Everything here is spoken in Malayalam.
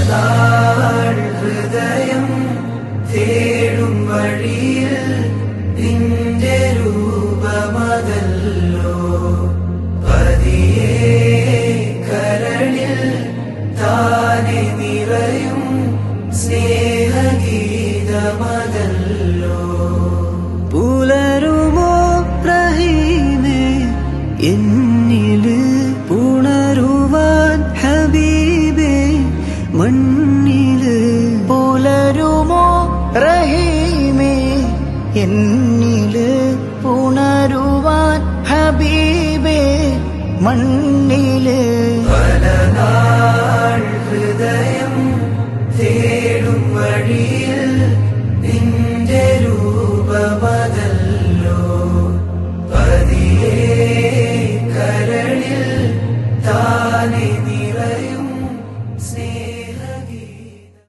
നാൾ ഹൃദയം തേടും വഴിയിൽ നിന്റെ രൂപമതല്ലോ പതിയെ കരളിൽ താനെ നിറയും സ്നേഹഗീതമതല്ലോ. പുലരുമോ റഹീമേ എന്നില് പുണരുവാൻ ഹബീബേ മണ്ണില്. പുലരുമോ റഹീമേ എന്നില് പുണരുവാൻ ഹബീബേ മണ്ണില്.